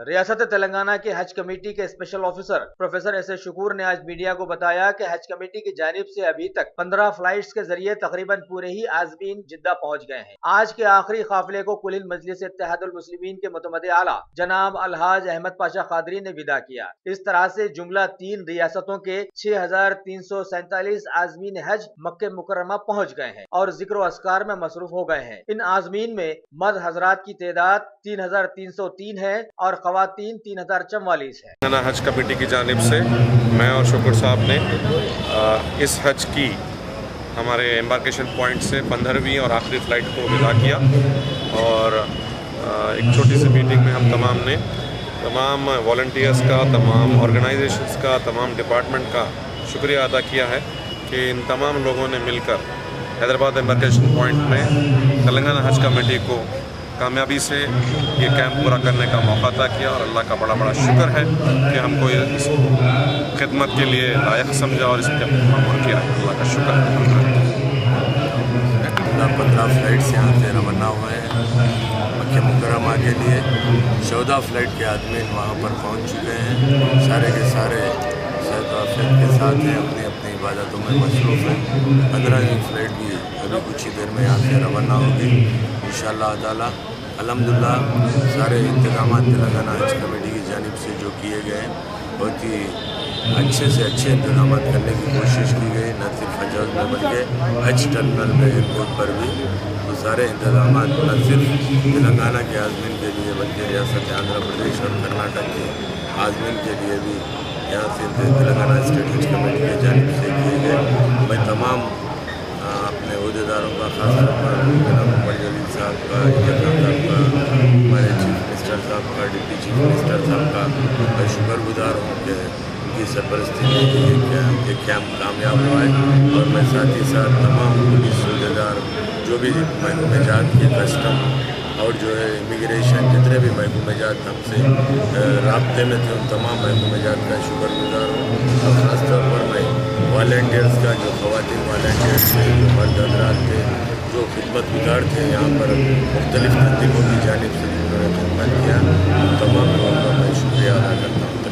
ریاست تلنگانہ کے حج کمیٹی کے special officer professor S A Shakoor نے آج میڈیا کو بتایا کہ حج کمیٹی کی جانب سے ابھی تک 15 فلائٹس کے ذریعے تقریباً پورے ہی عازمین جدہ پہنچ گئے ہیں۔ آج کے آخری قافلے کو کل ہند مجلس اتحاد المسلمین کے متمد اعلیٰ جناب الحاج احمد پاشا قادری نے ودا کیا۔ اس طرح سے جملہ 3 ریاستوں کے 6347 عازمین حج مکہ مکرمہ پہنچ گئے ہیں اور ذکر و اذکار میں مصروف ہو گئے ہیں۔ ان عازمین میں مرد حضرات کی تعداد 3303 ہے اور خواتین 3044 ہے۔ حج کمیٹی کی جانب سے میں اور شکر صاحب نے اس حج کی ہمارے ایمبارکیشن پوائنٹ سے 15ویں اور آخری فلائٹ کو ودا کیا اور ایک چھوٹی سی میٹنگ میں ہم تمام والنٹیئرز کا، تمام آرگنائزیشنز کا، تمام ڈپارٹمنٹ کا شکریہ ادا کیا ہے کہ ان تمام لوگوں نے مل کر حیدرآباد ایمبارکیشن پوائنٹ میں تلنگانہ حج کمیٹی کو کامیابی سے یہ کیمپ پورا کرنے کا موقع عطا کیا اور اللہ کا بڑا شکر ہے کہ ہم کو اس خدمت کے لیے لائق سمجھا اور اس کے معمول کیا۔ اللہ کا شکر ہے۔ 15 فلائٹس یہاں سے روانہ ہوئے ہیں مکہ مکرمہ کے لیے۔ 14 فلائٹ کے آدمی وہاں پر پہنچ چکے ہیں، سارے کے سارے صحت کے ساتھ ہیں، اپنی اپنی عبادتوں میں مصروف ہیں۔ 15ویں فلائٹ بھی ابھی کچھ ہی دیر میں یہاں سے روانہ ہوگی انشاءاللہ تعالیٰ۔ الحمدللہ سارے انتظامات تلنگانہ حج کمیٹی کی جانب سے جو کیے گئے ہیں بہت ہی اچھے سے اچھے انتظامات کرنے کی کوشش کی گئی، نہ صرف حج ہاؤس میں بلکہ حج ٹرمنل میں ایئرپورٹ پر بھی تو سارے انتظامات نہ صرف تلنگانہ کے عازمین کے لیے بلکہ ریاست آندھرا پردیش اور کرناٹک کے عازمین کے لیے بھی یہاں سے تلنگانہ اسٹیٹ حج کمیٹی کی جانب سے کیے گئے۔ میں تمام اپنے عہدیداروں کا، خاص طور پر جناب عمر جلیل صاحب کا، صاحب کا، ہمارے چیف منسٹر صاحب کا، ڈپٹی چیف منسٹر صاحب کا میں شکر گزار ہوں کہ ان کی سرپرستی میں یہ کیمپ کامیاب ہوا ہے اور میں ساتھ ہی ساتھ تمام پولیس عہدیدار جو بھی محکمہ جات کے کسٹم اور جو ہے امیگریشن جتنے بھی محکمہ جات ہم سے رابطے میں تھے ان تمام محکمہ جات کا شکر گزار ہوں اور خاص طور پر میں والنٹیئرز کا، جو خواتین والنٹیئرز تھے، جو مرد حضرات تھے، جو خدمت گزار تھے یہاں پر مختلف تنظیموں کی جانب سے جنہوں نے خدمت کیا، ان تمام لوگوں کا میں شکریہ ادا کرتا ہوں۔